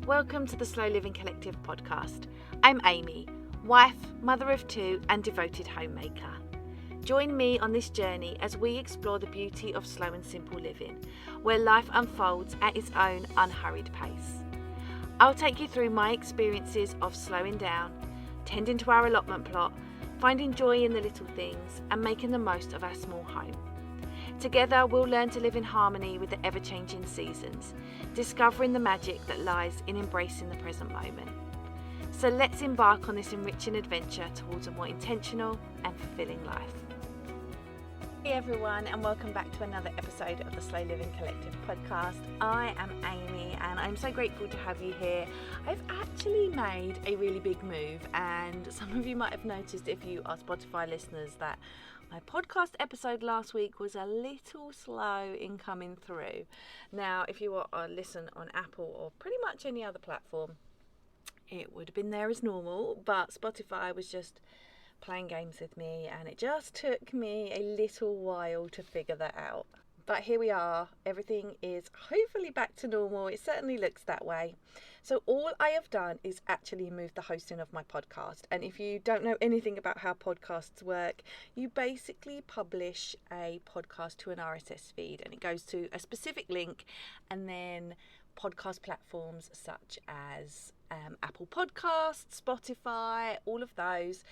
Welcome to the Slow Living Collective podcast. I'm Amy, wife, mother of two and devoted homemaker. Join me on this journey as we explore the beauty of slow and simple living, where life unfolds at its own unhurried pace. I'll take you through my experiences of slowing down, tending to our allotment plot, finding joy in the little things and making the most of our small home. Together we'll learn to live in harmony with the ever-changing seasons, discovering the magic that lies in embracing the present moment. So let's embark on this enriching adventure towards a more intentional and fulfilling life. Hey everyone, and welcome back to another episode of the Slow Living Collective podcast. I am Amy and I'm so grateful to have you here. I've actually made a really big move, and some of you might have noticed if you are Spotify listeners that my podcast episode last week was a little slow in coming through. Now, if you listen on Apple or pretty much any other platform, it would have been there as normal, but Spotify was just playing games with me and it just took me a little while to figure that out. But here we are, everything is hopefully back to normal. It certainly looks that way. So all I have done is actually move the hosting of my podcast. And if you don't know anything about how podcasts work, you basically publish a podcast to an RSS feed and it goes to a specific link, and then podcast platforms such as Apple Podcasts, Spotify, all of those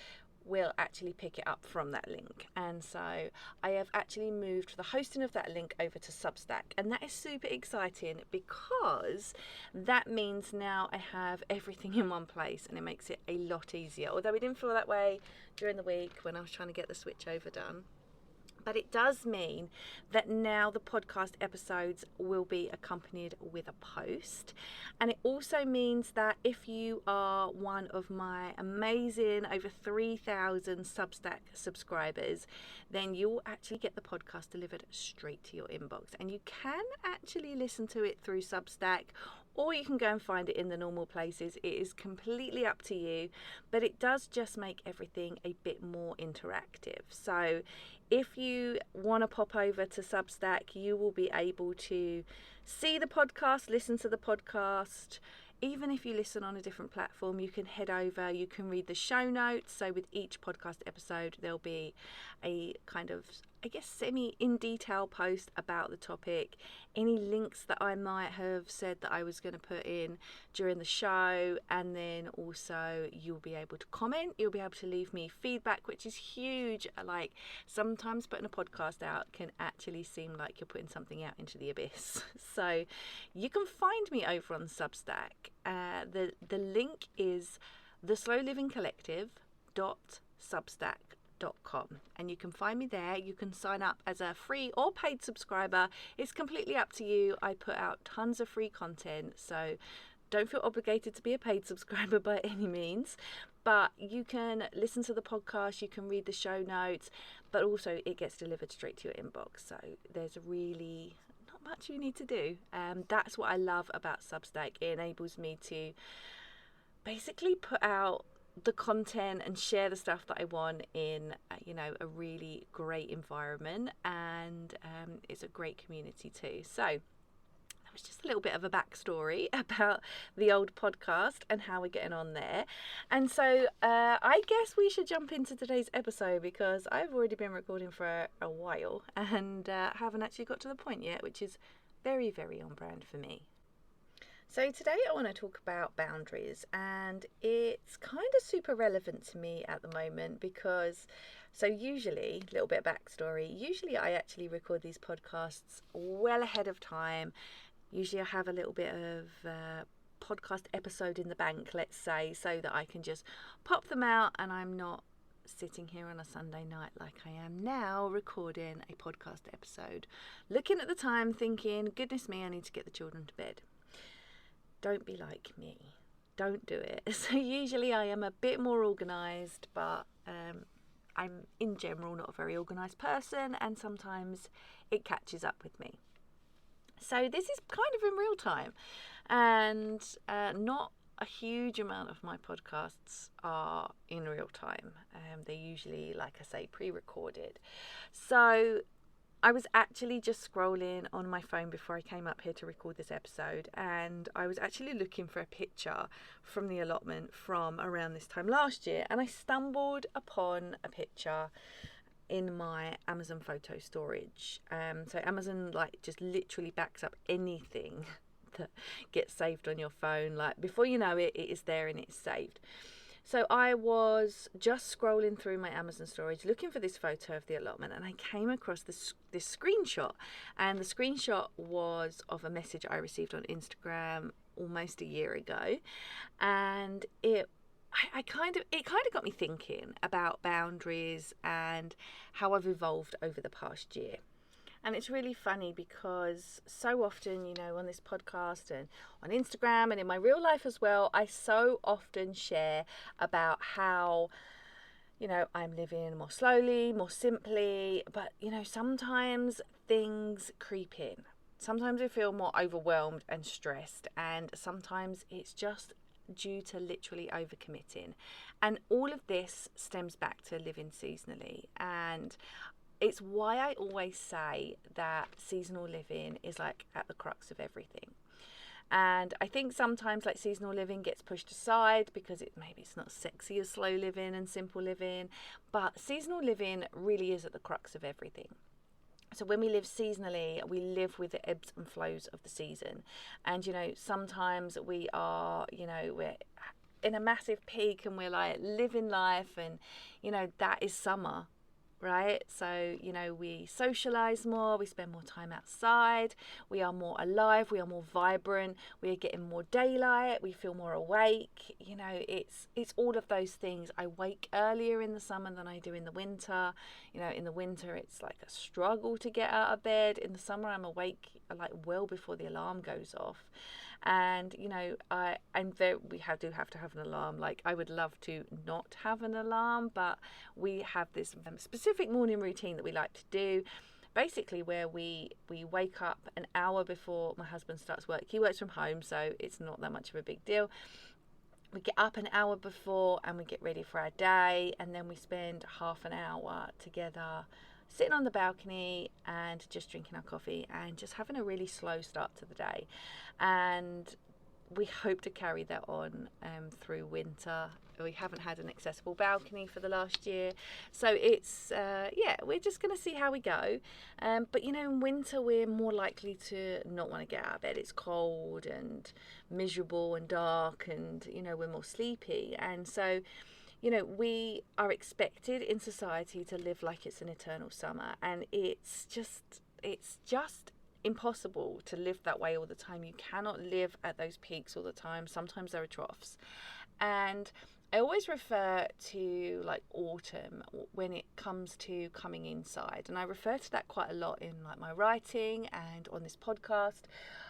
will actually pick it up from that link. And so I have actually moved the hosting of that link over to Substack, and that is super exciting because that means now I have everything in one place and it makes it a lot easier, although it didn't feel that way during the week when I was trying to get the switch over done. But it does mean that now the podcast episodes will be accompanied with a post. And it also means that if you are one of my amazing over 3,000 Substack subscribers, then you'll actually get the podcast delivered straight to your inbox. And you can actually listen to it through Substack, or you can go and find it in the normal places. It is completely up to you, but it does just make everything a bit more interactive. So if you want to pop over to Substack, you will be able to see the podcast, listen to the podcast. Even if you listen on a different platform, you can head over, you can read the show notes. So with each podcast episode, there'll be a kind of, semi-in-detail post about the topic, any links that I might have said that I was going to put in during the show, and then also you'll be able to comment, you'll be able to leave me feedback, which is huge. Like, sometimes putting a podcast out can actually seem like you're putting something out into the abyss. So you can find me over on Substack. The link is theslowlivingcollective.substack.com, and you can find me there. You can sign up as a free or paid subscriber. It's completely up to you. I put out tons of free content, so don't feel obligated to be a paid subscriber by any means, but you can listen to the podcast, you can read the show notes, but also it gets delivered straight to your inbox. So there's really not much you need to do. That's what I love about Substack. It enables me to basically put out the content and share the stuff that I want in a really great environment, and it's a great community too. So that was just a little bit of a backstory about the old podcast and how we're getting on there. And so I guess we should jump into today's episode, because I've already been recording for a while and haven't actually got to the point yet, which is very, very on brand for me. So today I want to talk about boundaries, and it's kind of super relevant to me at the moment because, usually, a little bit of backstory, usually I actually record these podcasts well ahead of time. Usually I have a little bit of podcast episode in the bank, let's say, so that I can just pop them out and I'm not sitting here on a Sunday night like I am now recording a podcast episode, looking at the time thinking, goodness me, I need to get the children to bed. Don't be like me. Don't do it. So usually I am a bit more organised, but I'm in general not a very organised person, and sometimes it catches up with me. So this is kind of in real time, and not a huge amount of my podcasts are in real time. They're usually, like I say, pre-recorded. So I was actually just scrolling on my phone before I came up here to record this episode, and I was actually looking for a picture from the allotment from around this time last year, and I stumbled upon a picture in my Amazon photo storage. So Amazon like just literally backs up anything that gets saved on your phone. Like before you know it, it is there and it's saved. So I was just scrolling through my Amazon storage looking for this photo of the allotment, and I came across this screenshot, and the screenshot was of a message I received on Instagram almost a year ago, and it kind of got me thinking about boundaries and how I've evolved over the past year. And it's really funny because so often, you know, on this podcast and on Instagram and in my real life as well, I so often share about how, you know, I'm living more slowly, more simply, but, you know, sometimes things creep in. Sometimes I feel more overwhelmed and stressed, and sometimes it's just due to literally overcommitting. And all of this stems back to living seasonally, and it's why I always say that seasonal living is like at the crux of everything. And I think sometimes like seasonal living gets pushed aside because maybe it's not sexy as slow living and simple living, but seasonal living really is at the crux of everything. So when we live seasonally, we live with the ebbs and flows of the season. And, you know, sometimes we are, you know, we're in a massive peak and we're like living life, and, you know, that is summer. Right? So, you know, we socialize more, we spend more time outside, we are more alive, we are more vibrant, we are getting more daylight, we feel more awake. You know, it's all of those things. I wake earlier in the summer than I do in the winter. You know, in the winter it's like a struggle to get out of bed. In the summer I'm awake like well before the alarm goes off. And, you know, we do have to have an alarm. Like, I would love to not have an alarm, but we have this specific morning routine that we like to do, basically where we wake up an hour before my husband starts work. He works from home, so it's not that much of a big deal. We get up an hour before and we get ready for our day, and then we spend half an hour together sitting on the balcony and just drinking our coffee and just having a really slow start to the day. And we hope to carry that on through winter. We haven't had an accessible balcony for the last year, so it's we're just going to see how we go. But, you know, in winter we're more likely to not want to get out of bed. It's cold and miserable and dark, and, you know, we're more sleepy. And so, you know, we are expected in society to live like it's an eternal summer, and it's just impossible to live that way all the time. You cannot live at those peaks all the time. Sometimes there are troughs. And I always refer to like autumn when it comes to coming inside, and I refer to that quite a lot in like my writing and on this podcast.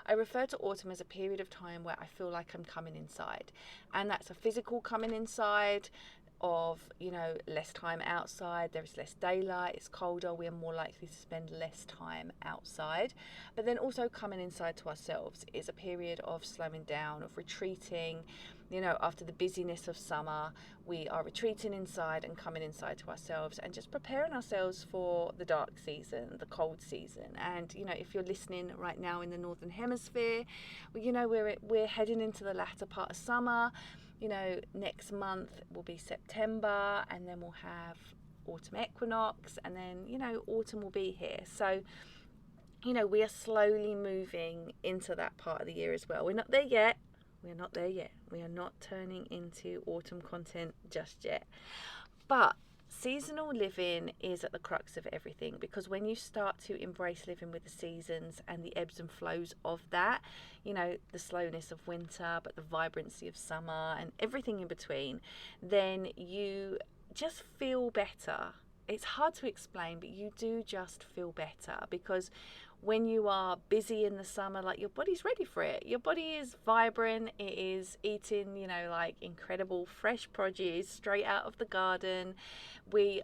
I refer to autumn as a period of time where I feel like I'm coming inside, and that's a physical coming inside of, you know, less time outside. There is less daylight, it's colder, we are more likely to spend less time outside. But then also coming inside to ourselves is a period of slowing down, of retreating. You know, after the busyness of summer, we are retreating inside and coming inside to ourselves and just preparing ourselves for the dark season, the cold season. And, you know, if you're listening right now in the Northern Hemisphere, you know, we're heading into the latter part of summer. You know, next month will be September, and then we'll have autumn equinox, and then, you know, autumn will be here. So, you know, we are slowly moving into that part of the year as well. We're not there yet. We are not turning into autumn content just yet. But seasonal living is at the crux of everything, because when you start to embrace living with the seasons and the ebbs and flows of that, you know, the slowness of winter but the vibrancy of summer and everything in between, then you just feel better. It's hard to explain, but you do just feel better, because when you are busy in the summer, like, your body's ready for it. Your body is vibrant. It is eating, you know, like incredible fresh produce straight out of the garden. We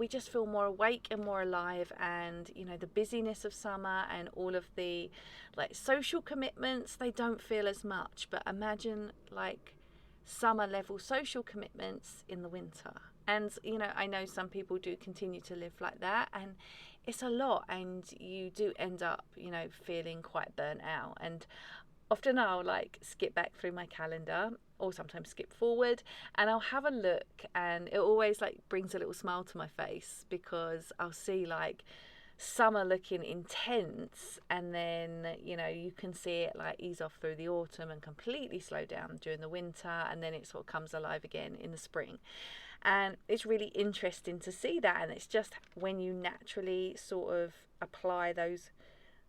just feel more awake and more alive. And, you know, the busyness of summer and all of the like social commitments, they don't feel as much. But imagine like summer level social commitments in the winter. And, I know some people do continue to live like that, and it's a lot, and you do end up, feeling quite burnt out. And often I'll skip back through my calendar, or sometimes skip forward, and I'll have a look, and it always brings a little smile to my face, because I'll see summer looking intense, and then you can see it ease off through the autumn and completely slow down during the winter, and then it sort of comes alive again in the spring. And it's really interesting to see that, and it's just when you naturally sort of apply those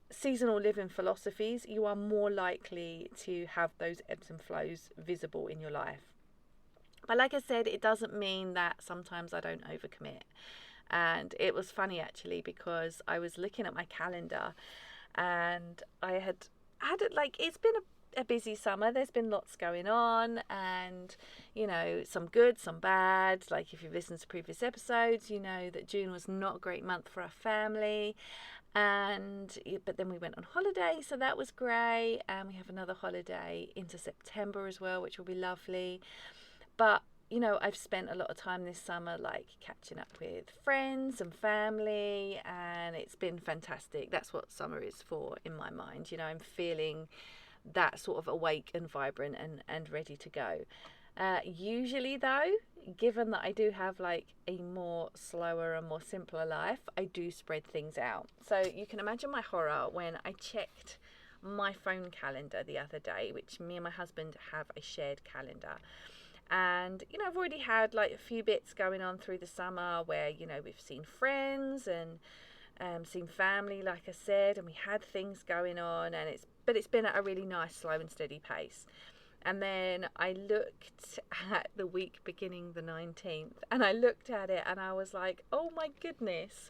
seasonal living philosophies, you are more likely to have those ebbs and flows visible in your life. But like I said, it doesn't mean that sometimes I don't overcommit. And it was funny actually, because I was looking at my calendar, and I had it's been a busy summer. There's been lots going on, and some good, some bad. If you've listened to previous episodes, you know that June was not a great month for our family, but then we went on holiday, so that was great, and we have another holiday into September as well, which will be lovely. But I've spent a lot of time this summer catching up with friends and family, and it's been fantastic. That's what summer is for in my mind. I'm feeling that sort of awake and vibrant and ready to go. Usually though, given that I do have a more slower and more simpler life, I do spread things out. So you can imagine my horror when I checked my phone calendar the other day, which me and my husband have a shared calendar. And I've already had a few bits going on through the summer where we've seen friends and seen family, like I said, and we had things going on, and it's been at a really nice slow and steady pace. And then I looked at the week beginning the 19th, and I looked at it and I was like, oh my goodness,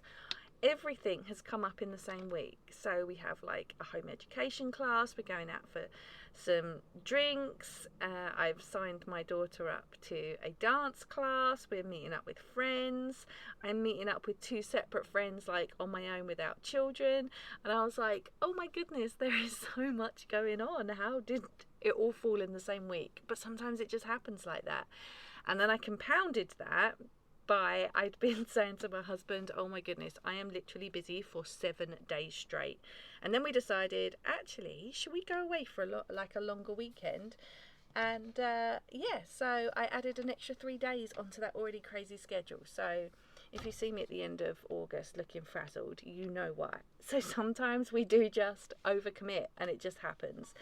everything has come up in the same week. So we have a home education class, we're going out for some drinks, I've signed my daughter up to a dance class, we're meeting up with friends, I'm meeting up with 2 separate friends on my own without children. And I was like, oh my goodness, there is so much going on. How did it all fall in the same week? But sometimes it just happens like that. And then I compounded that by, I'd been saying to my husband, oh my goodness, I am literally busy for 7 days straight. And then we decided, actually, should we go away for a longer weekend? And so I added an extra 3 days onto that already crazy schedule. So if you see me at the end of August looking frazzled, you know why. So sometimes we do just overcommit, and it just happens.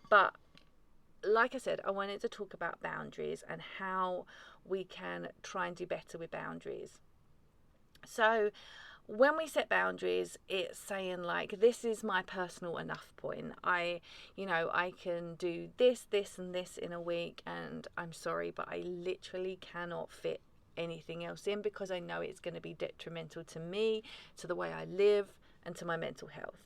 But like I said, I wanted to talk about boundaries and how we can try and do better with boundaries. So when we set boundaries, it's saying this is my personal enough point. I can do this, and this in a week, and I'm sorry, but I literally cannot fit anything else in, because I know it's going to be detrimental to me, to the way I live, and to my mental health.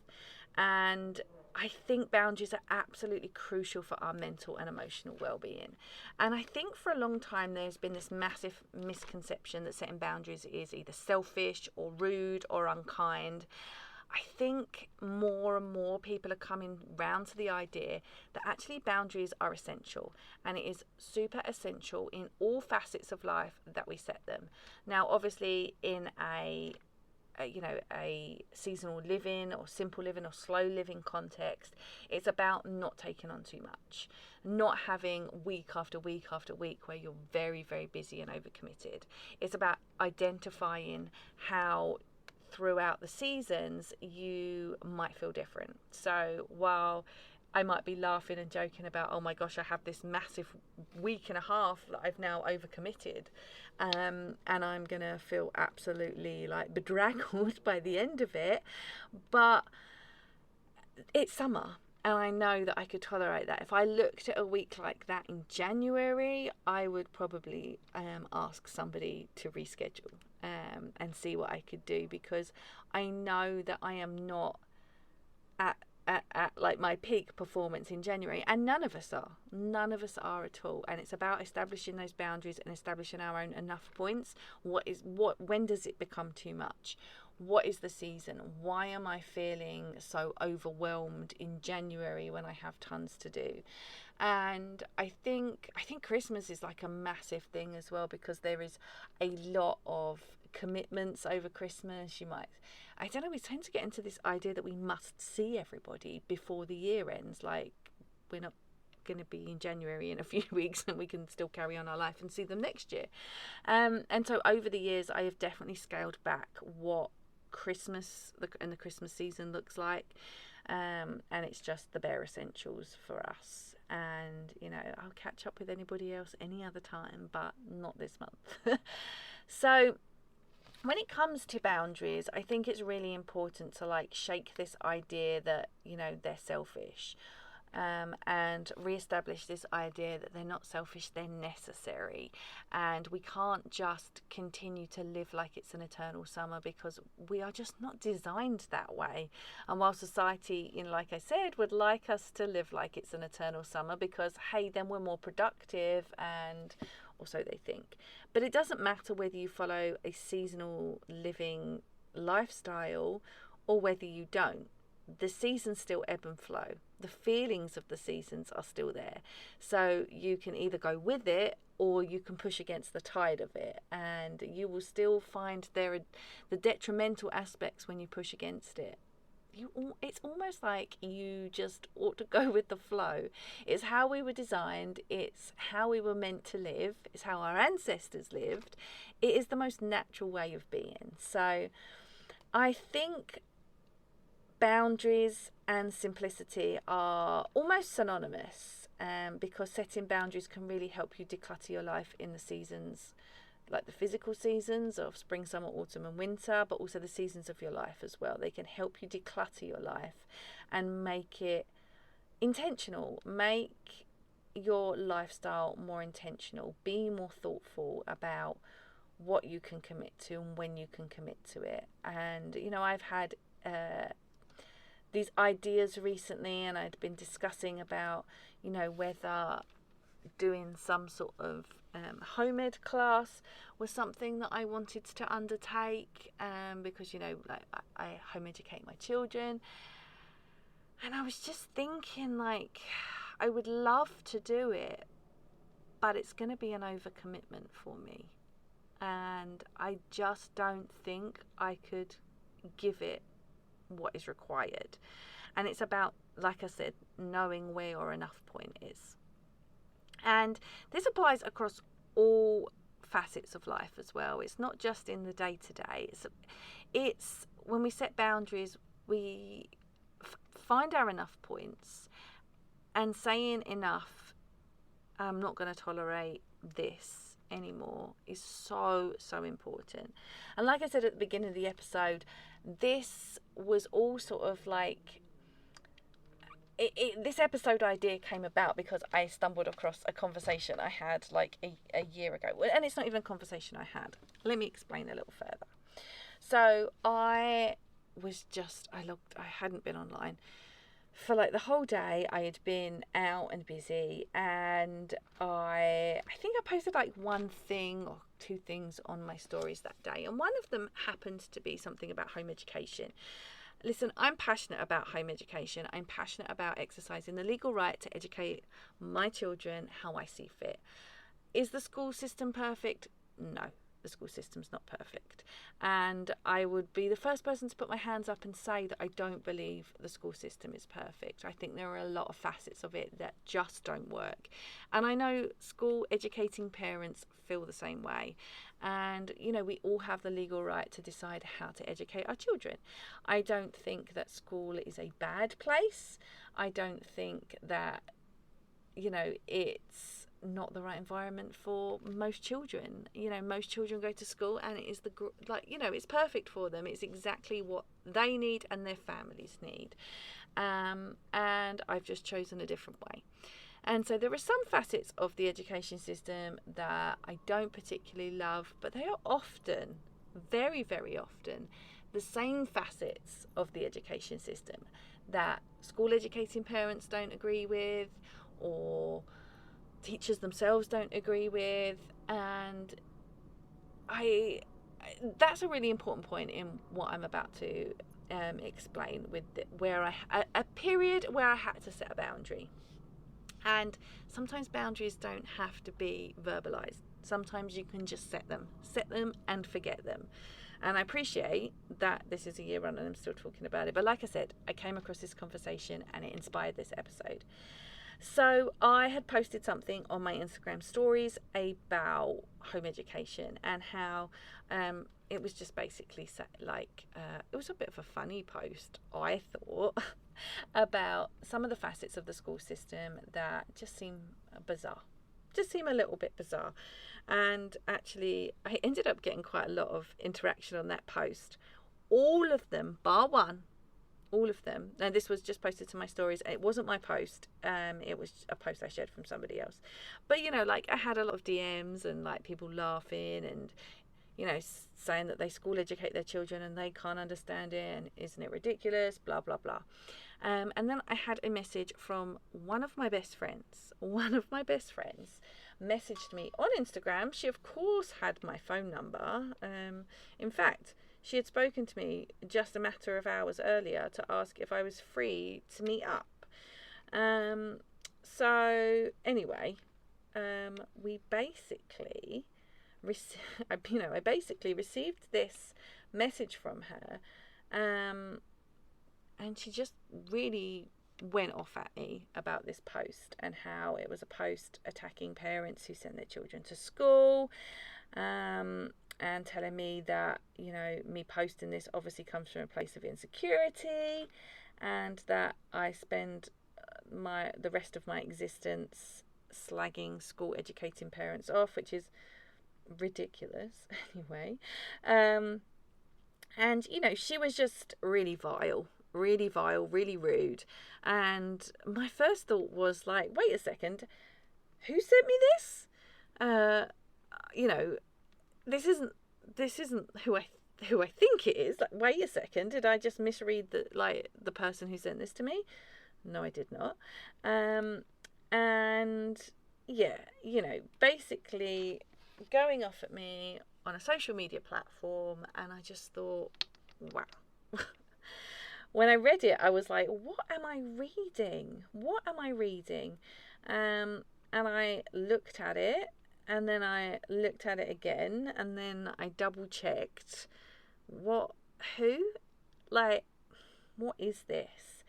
And I think boundaries are absolutely crucial for our mental and emotional well-being. And I think for a long time there's been this massive misconception that setting boundaries is either selfish or rude or unkind. I think more and more people are coming round to the idea that actually boundaries are essential, and it is super essential in all facets of life that we set them. Now, obviously, in a seasonal living or simple living or slow living context, it's about not taking on too much, not having week after week after week where you're very, very busy and overcommitted. It's about identifying how throughout the seasons you might feel different. So while I might be laughing and joking about, oh my gosh, I have this massive week and a half that I've now overcommitted, and I'm going to feel absolutely bedraggled by the end of it. But it's summer, and I know that I could tolerate that. If I looked at a week like that in January, I would probably ask somebody to reschedule and see what I could do, because I know that I am not at my peak performance in January, and none of us are at all. And it's about establishing those boundaries and establishing our own enough points. When does it become too much? what is the season? Why am I feeling so overwhelmed in January when I have tons to do? And I think Christmas is like a massive thing as well, because there is a lot of commitments over Christmas. I don't know, we tend to get into this idea that we must see everybody before the year ends. Like, we're not going to be in January in a few weeks, and we can still carry on our life and see them next year. And so over the years, I have definitely scaled back what Christmas and the Christmas season looks like. And it's just the bare essentials for us. And, I'll catch up with anybody else any other time, but not this month. So when it comes to boundaries, I think it's really important to shake this idea that, they're selfish. And reestablish this idea that they're not selfish, they're necessary. And we can't just continue to live like it's an eternal summer, because we are just not designed that way. And while society, like I said, would like us to live like it's an eternal summer, because, hey, then we're more productive, and also they think. But it doesn't matter whether you follow a seasonal living lifestyle or whether you don't. The seasons still ebb and flow. The feelings of the seasons are still there. So you can either go with it, or you can push against the tide of it. And you will still find there are the detrimental aspects when you push against it. It's almost like you just ought to go with the flow. It's how we were designed. It's how we were meant to live. It's how our ancestors lived. It is the most natural way of being. So I think boundaries and simplicity are almost synonymous, because setting boundaries can really help you declutter your life in the seasons, like the physical seasons of spring, summer, autumn and winter, but also the seasons of your life as well. They can help you declutter your life and make it intentional, make your lifestyle more intentional, be more thoughtful about what you can commit to and when you can commit to it. And I've had these ideas recently, and I'd been discussing about whether doing some sort of home ed class was something that I wanted to undertake, because I home educate my children, and I was just thinking I would love to do it, but it's going to be an overcommitment for me, and I just don't think I could give it what is required. And it's about, like I said, knowing where your enough point is. And this applies across all facets of life as well. It's not just in the day-to-day. It's when we set boundaries, we find our enough points, and saying enough, I'm not going to tolerate this anymore, is so important. And like I said at the beginning of the episode, this was all sort of this episode idea came about because I stumbled across a conversation I had a year ago, and it's not even a conversation I had. Let me explain a little further. So I hadn't been online for the whole day. I had been out and busy, and I think I posted one thing or two things on my stories that day, and one of them happened to be something about home education. Listen, I'm passionate about home education. I'm passionate about exercising the legal right to educate my children how I see fit. Is the school system perfect? No. The school system's not perfect, and I would be the first person to put my hands up and say that I don't believe the school system is perfect. I think there are a lot of facets of it that just don't work, and I know school educating parents feel the same way. And we all have the legal right to decide how to educate our children. I don't think that school is a bad place. I don't think that it's not the right environment for most children. Most children go to school, and it is it's perfect for them. It's exactly what they need and their families need. And I've just chosen a different way. And so there are some facets of the education system that I don't particularly love, but they are often, very, very often, the same facets of the education system that school educating parents don't agree with, or teachers themselves don't agree with. And I that's a really important point in what I'm about to explain, with a period where I had to set a boundary. And sometimes boundaries don't have to be verbalized. Sometimes you can just set them and forget them. And I appreciate that this is a year on and I'm still talking about it. But like I said, I came across this conversation and it inspired this episode. So I had posted something on my Instagram stories about home education and how it was just basically it was a bit of a funny post, I thought, about some of the facets of the school system that just seem bizarre. Just seem a little bit bizarre. And actually, I ended up getting quite a lot of interaction on that post. All of them, bar one, all of them. And this was just posted to my stories. It wasn't my post. It was a post I shared from somebody else. But, I had a lot of DMs and people laughing and, saying that they school educate their children and they can't understand it and isn't it ridiculous, blah, blah, blah. And then I had a message from one of my best friends. One of my best friends messaged me on Instagram. She, of course, had my phone number. In fact, she had spoken to me just a matter of hours earlier to ask if I was free to meet up. So anyway, we basically, I basically received this message from her, and she just really went off at me about this post and how it was a post attacking parents who send their children to school, and telling me that, me posting this obviously comes from a place of insecurity and that I spend the rest of my existence slagging school educating parents off, which is ridiculous anyway. And she was just really vile, really rude. And my first thought was wait a second, who sent me this? This isn't who I think it is. Wait a second, did I just misread the person who sent this to me? No, I did not. And yeah, basically going off at me on a social media platform, and I just thought, wow. When I read it, I was like, what am I reading? And I looked at it, and then I looked at it again, and then I double checked. What is this?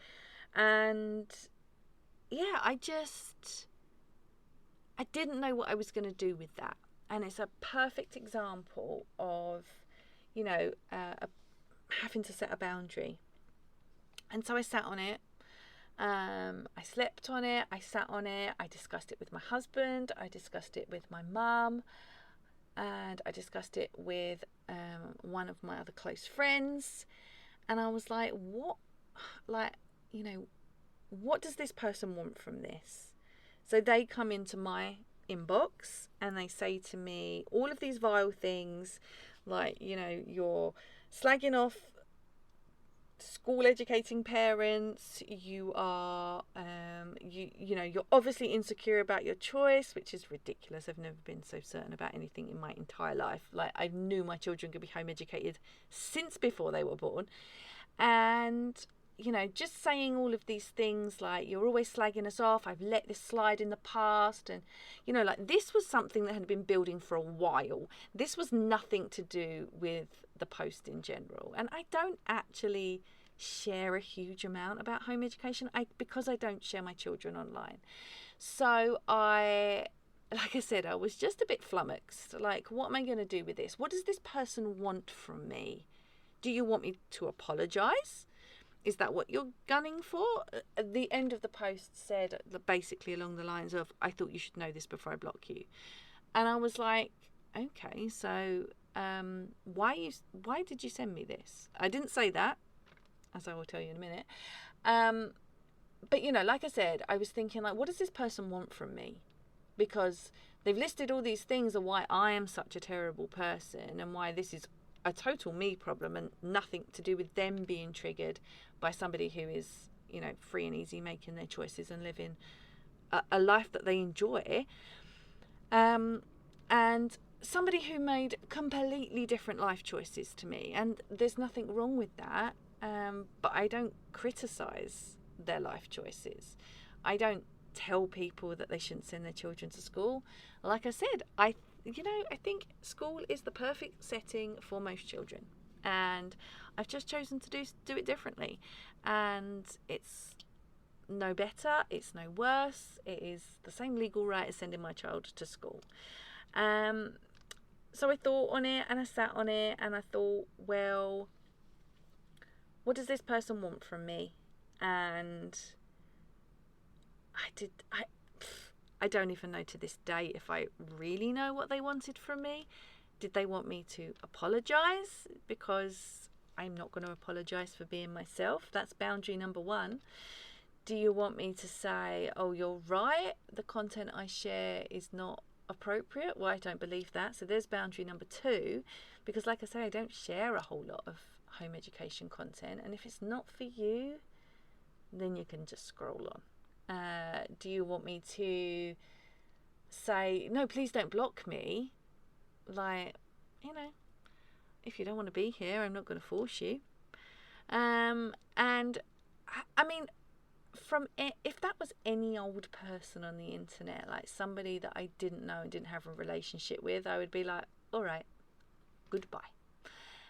And yeah, I didn't know what I was going to do with that. And it's a perfect example of, having to set a boundary. And so I sat on it. I slept on it. I sat on it. I discussed it with my husband. I discussed it with my mum. And I discussed it with one of my other close friends. And I was like, what does this person want from this? So they come into my inbox and they say to me all of these vile things, you're slagging off school educating parents, you are you're obviously insecure about your choice, which is ridiculous. I've never been so certain about anything in my entire life. I knew my children could be home educated since before they were born. And just saying all of these things you're always slagging us off, I've let this slide in the past, and this was something that had been building for a while. This was nothing to do with the post in general. And I don't actually share a huge amount about home education because I don't share my children online. So like I said, I was just a bit flummoxed. What am I going to do with this? What does this person want from me? Do you want me to apologise? Is that what you're gunning for? The end of the post said basically along the lines of, I thought you should know this before I block you. And I was like, okay, so why did you send me this? I didn't say that, as I will tell you in a minute. But, like I said, I was thinking what does this person want from me? Because they've listed all these things of why I am such a terrible person and why this is a total me problem and nothing to do with them being triggered by somebody who is, free and easy making their choices and living a life that they enjoy. And somebody who made completely different life choices to me, and there's nothing wrong with that, but I don't criticize their life choices. I don't tell people that they shouldn't send their children to school. Like I said, I think school is the perfect setting for most children, and I've just chosen to do it differently, and it's no better, it's no worse. It is the same legal right as sending my child to school. So I thought on it, and I sat on it, and I thought, well, what does this person want from me? And I don't even know to this day if I really know what they wanted from me. Did they want me to apologise? Because I'm not going to apologise for being myself. That's boundary number one. Do you want me to say, oh, you're right, the content I share is not appropriate? Well, I don't believe that. So there's boundary number two, because like I say, I don't share a whole lot of home education content, and if it's not for you, then you can just scroll on. Do you want me to say, no, please don't block me? Like, if you don't want to be here, I'm not going to force you. And I mean, if that was any old person on the internet, like somebody that I didn't know and didn't have a relationship with, I would be like, all right, goodbye.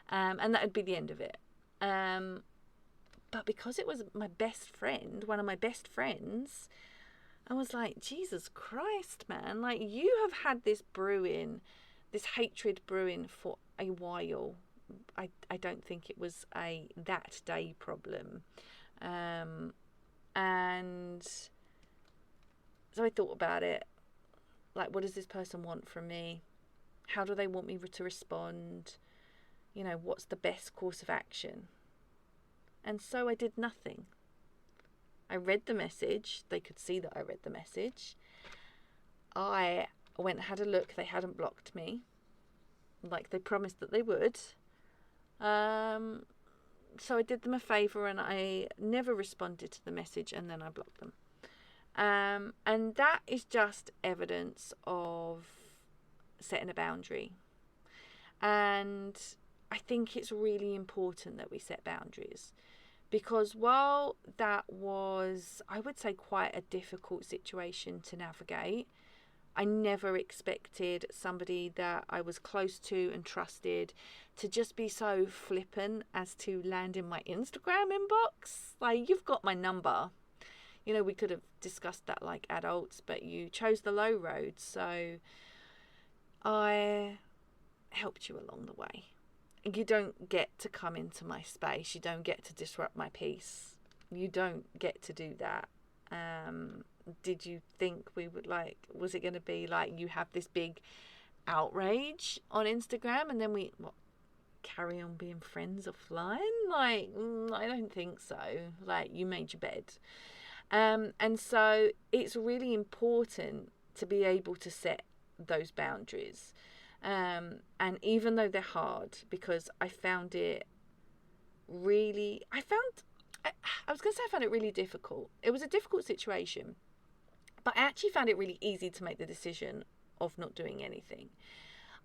And that would be the end of it. But because it was my best friend, one of my best friends, I was like, Jesus Christ, man, like you have had this hatred brewing for a while. I don't think it was a that day problem. And so I thought about it, like, what does this person want from me? How do they want me to respond? What's the best course of action? And so I did nothing. I read the message. They could see that I read the message. I went and had a look. They hadn't blocked me, like they promised that they would. So I did them a favour, and I never responded to the message, and then I blocked them. And that is just evidence of setting a boundary. And I think it's really important that we set boundaries, because while that was, I would say, quite a difficult situation to navigate, I never expected somebody that I was close to and trusted to just be so flippant as to land in my Instagram inbox. Like, you've got my number. We could have discussed that like adults, but you chose the low road. So I helped you along the way. You don't get to come into my space. You don't get to disrupt my peace. You don't get to do that. Did you think we would, was it going to be like you have this big outrage on Instagram and then we carry on being friends offline? I don't think so. You made your bed. And so it's really important to be able to set those boundaries. And even though they're hard, because I found it really, I was going to say I found it really difficult. It was a difficult situation, but I actually found it really easy to make the decision of not doing anything.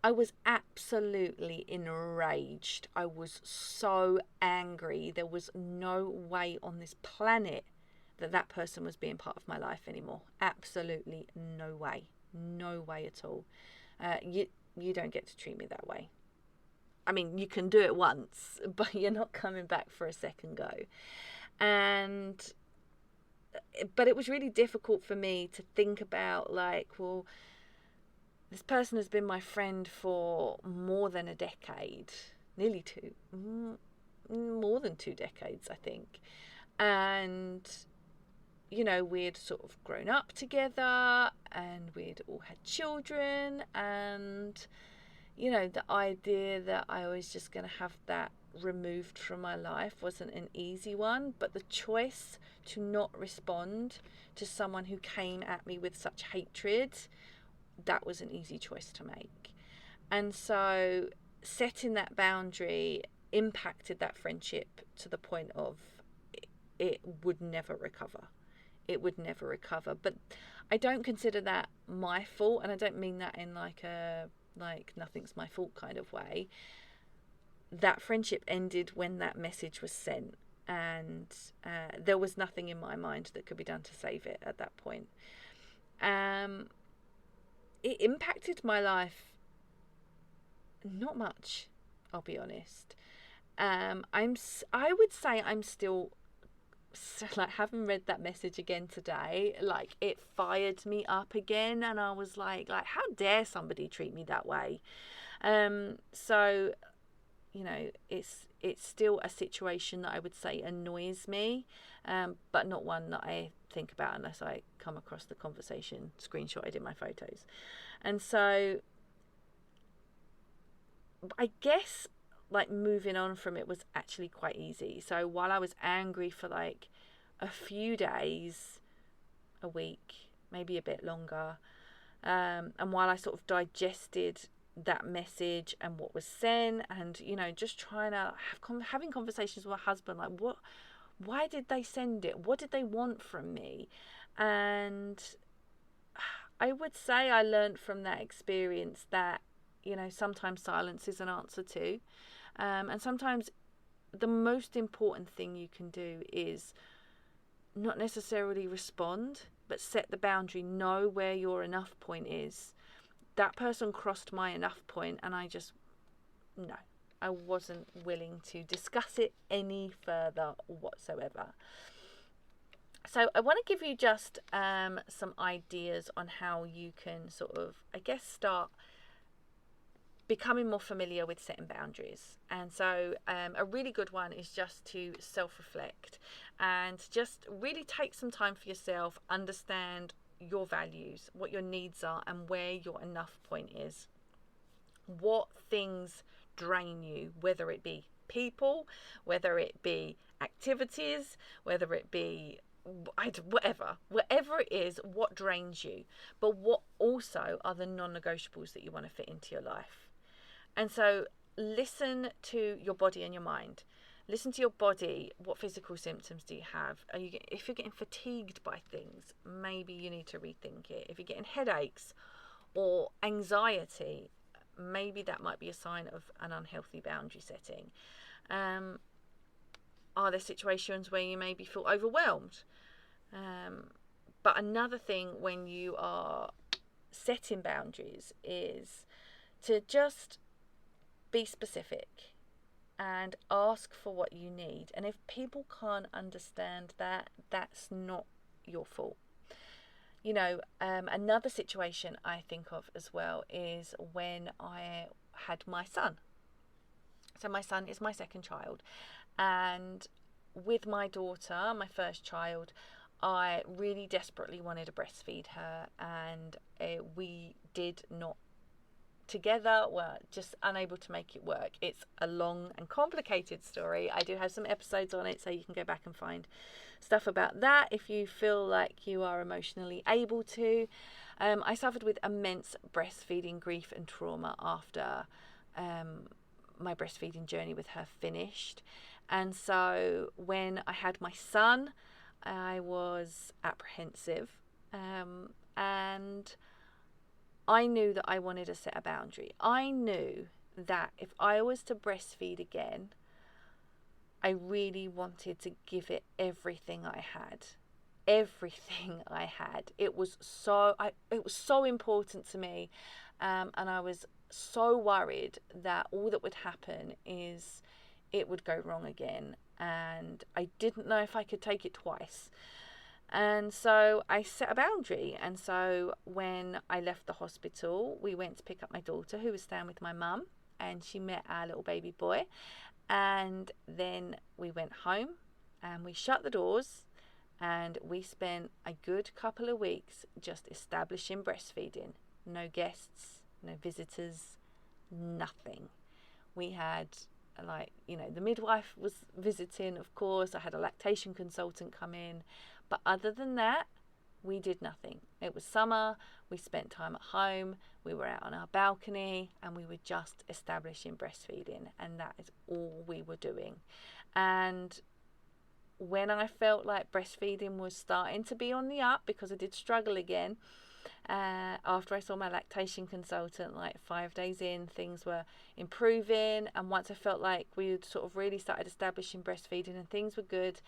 I was absolutely enraged. I was so angry. There was no way on this planet that person was being part of my life anymore. Absolutely no way. No way at all. You don't get to treat me that way. I mean, you can do it once, but you're not coming back for a second go. But it was really difficult for me to think about, well, this person has been my friend for more than a decade, nearly more than 2 decades, I think. And, we'd sort of grown up together, and we'd all had children, and, the idea that I was just going to have that removed from my life wasn't an easy one. But the choice to not respond to someone who came at me with such hatred, that was an easy choice to make. And so setting that boundary impacted that friendship to the point of it would never recover. It would never recover. But I don't consider that my fault, and I don't mean that in a like nothing's my fault kind of way, that friendship ended when that message was sent. And there was nothing in my mind that could be done to save it at that point. It impacted my life not much, I'll be honest. I would say I'm still, like, having read that message again today, like, it fired me up again, and I was like how dare somebody treat me that way. So, you know, it's still a situation that I would say annoys me, but not one that I think about unless I come across the conversation screenshotted in my photos. And so I guess, like, moving on from it was actually quite easy. So while I was angry for like a few days, a week, maybe a bit longer, and while I sort of digested that message and what was sent, and, you know, just trying to having conversations with my husband, like, why did they send it? What did they want from me? And I would say I learned from that experience that, you know, sometimes silence is an answer too. And sometimes the most important thing you can do is not necessarily respond, but set the boundary, know where your enough point is. That person crossed my enough point, and no, I wasn't willing to discuss it any further whatsoever. So I want to give you just some ideas on how you can sort of, I guess, start becoming more familiar with setting boundaries. And so a really good one is just to self-reflect and just really take some time for yourself, understand your values, what your needs are, and where your enough point is. What things drain you, whether it be people, whether it be activities, whether it be whatever it is, what drains you, but what also are the non-negotiables that you want to fit into your life. And so listen to your body and your mind. Listen to your body. What physical symptoms do you have? If you're getting fatigued by things, maybe you need to rethink it. If you're getting headaches or anxiety, maybe that might be a sign of an unhealthy boundary setting. Are there situations where you maybe feel overwhelmed? But another thing when you are setting boundaries is to just be specific and ask for what you need. And if people can't understand that, that's not your fault. You know, another situation I think of as well is when I had my son. So my son is my second child, and with my daughter, my first child, I really desperately wanted to breastfeed her, and we did not together were just unable to make it work. It's a long and complicated story. I do have some episodes on it, so you can go back and find stuff about that if you feel like you are emotionally able to. I suffered with immense breastfeeding grief and trauma after my breastfeeding journey with her finished. And so when I had my son, I was apprehensive, and I knew that I wanted to set a boundary. I knew that if I was to breastfeed again, I really wanted to give it everything I had. Everything I had. It was so important to me, and I was so worried that all that would happen is it would go wrong again, and I didn't know if I could take it twice. And so I set a boundary. And so when I left the hospital, we went to pick up my daughter, who was staying with my mum, and she met our little baby boy. And then we went home and we shut the doors, and we spent a good couple of weeks just establishing breastfeeding. No guests, no visitors, nothing. We had, like, you know, the midwife was visiting, of course. I had a lactation consultant come in. But other than that, we did nothing. It was summer, we spent time at home, we were out on our balcony, and we were just establishing breastfeeding, and that is all we were doing. And when I felt like breastfeeding was starting to be on the up, because I did struggle again, After I saw my lactation consultant, like 5 days in, things were improving, and once I felt like we had sort of really started establishing breastfeeding and things were good,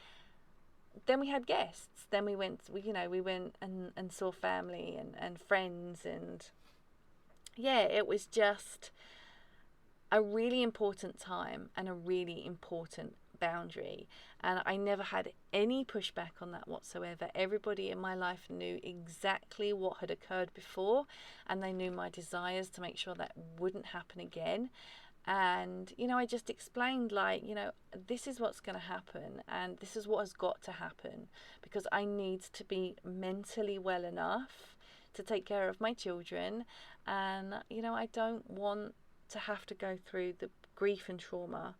then we had guests. Then we went and saw family and friends, and yeah, it was just a really important time and a really important boundary, and I never had any pushback on that whatsoever. Everybody in my life knew exactly what had occurred before, and they knew my desires to make sure that wouldn't happen again. And I just explained, like, this is what's going to happen and this is what has got to happen, because I need to be mentally well enough to take care of my children, and I don't want to have to go through the grief and trauma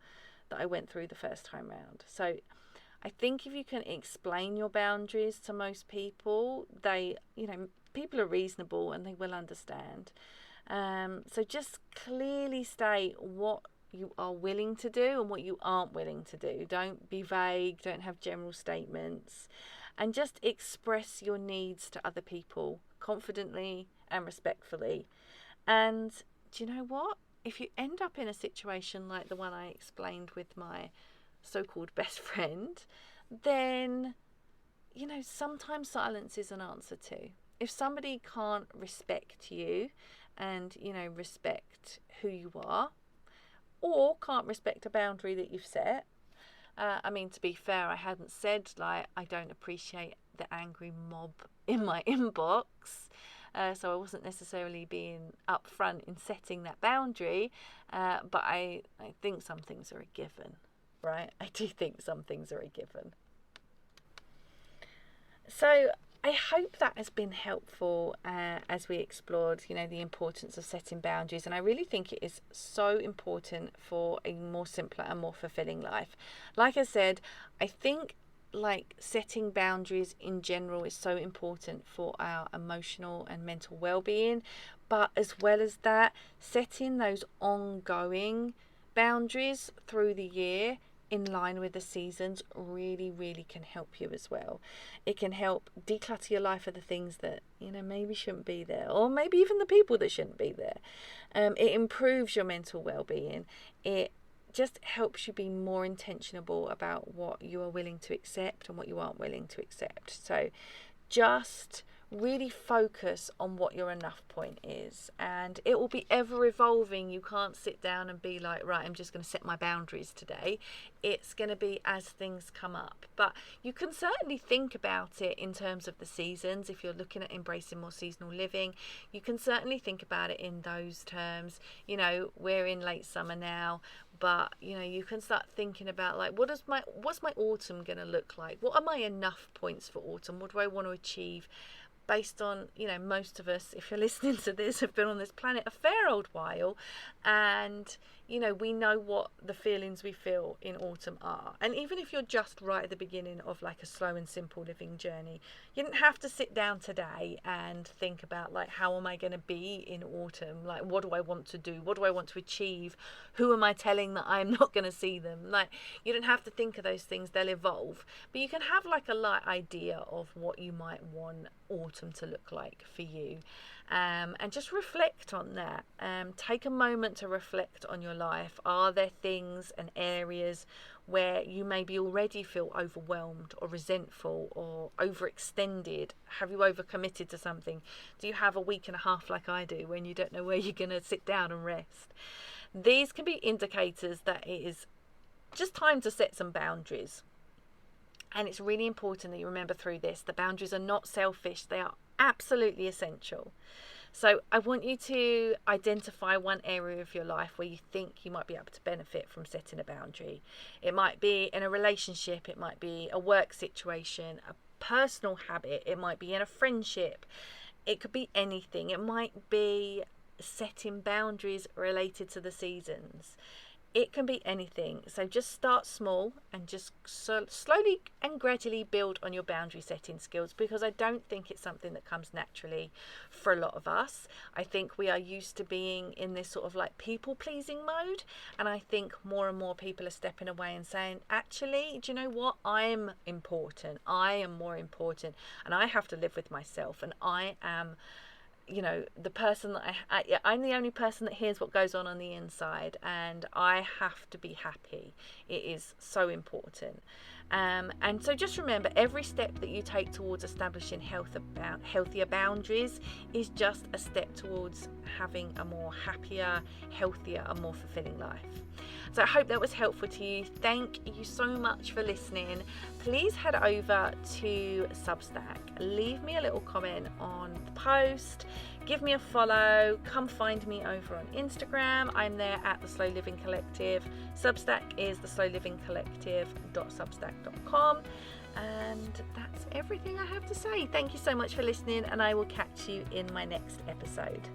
that I went through the first time round. So I think if you can explain your boundaries to most people, people are reasonable and they will understand. So just clearly state what you are willing to do and what you aren't willing to do. Don't be vague, don't have general statements, and just express your needs to other people confidently and respectfully. And do you know what? If you end up in a situation like the one I explained with my so-called best friend, then, sometimes silence is an answer too. If somebody can't respect you and, respect who you are, or can't respect a boundary that you've set, to be fair, I hadn't said, like, I don't appreciate the angry mob in my inbox. So I wasn't necessarily being upfront in setting that boundary, but I think some things are a given, right? I do think some things are a given. So I hope that has been helpful as we explored, the importance of setting boundaries. And I really think it is so important for a more simpler and more fulfilling life. Like I said, I think setting boundaries in general is so important for our emotional and mental well-being, but as well as that, setting those ongoing boundaries through the year in line with the seasons really can help you as well. It can help declutter your life of the things that maybe shouldn't be there, or maybe even the people that shouldn't be there. It improves your mental well-being. It just helps you be more intentional about what you are willing to accept and what you aren't willing to accept. So just really focus on what your enough point is, and it will be ever evolving. You can't sit down and be like, right, I'm just going to set my boundaries today. It's going to be as things come up, but you can certainly think about it in terms of the seasons. If you're looking at embracing more seasonal living, you can certainly think about it in those terms. We're in late summer now, but you can start thinking about, like, what's my autumn going to look like? What are my enough points for autumn? What do I want to achieve? Based on, most of us, if you're listening to this, have been on this planet a fair old while, and we know what the feelings we feel in autumn are. And even if you're just right at the beginning of like a slow and simple living journey, you don't have to sit down today and think about, like, how am I going to be in autumn? Like, what do I want to do? What do I want to achieve? Who am I telling that I'm not going to see them? Like, you don't have to think of those things, they'll evolve, but you can have like a light idea of what you might want autumn to look like for you. And just reflect on that. Take a moment to reflect on your life. Are there things and areas where you maybe already feel overwhelmed or resentful or overextended? Have you overcommitted to something? Do you have a week and a half like I do when you don't know where you're going to sit down and rest? These can be indicators that it is just time to set some boundaries. And it's really important that you remember through this, the boundaries are not selfish, they are absolutely essential. So I want you to identify one area of your life where you think you might be able to benefit from setting a boundary. It might be in a relationship, it might be a work situation, a personal habit, it might be in a friendship, it could be anything. It might be setting boundaries related to the seasons. It can be anything. So just start small and just slowly and gradually build on your boundary setting skills, because I don't think it's something that comes naturally for a lot of us. I think we are used to being in this sort of like people pleasing mode, and I think more and more people are stepping away and saying, actually, do you know what? I'm important. I am more important, and I have to live with myself, and I am, you know, the person that I'm the only person that hears what goes on the inside, and I have to be happy. It is so important. And so just remember, every step that you take towards establishing healthier boundaries is just a step towards having a more happier, healthier and more fulfilling life. So I hope that was helpful to you. Thank you so much for listening. Please head over to Substack. Leave me a little comment on the post. Give me a follow. Come find me over on Instagram. I'm there at The Slow Living Collective. Substack is theslowlivingcollective.substack.com. And that's everything I have to say. Thank you so much for listening, and I will catch you in my next episode.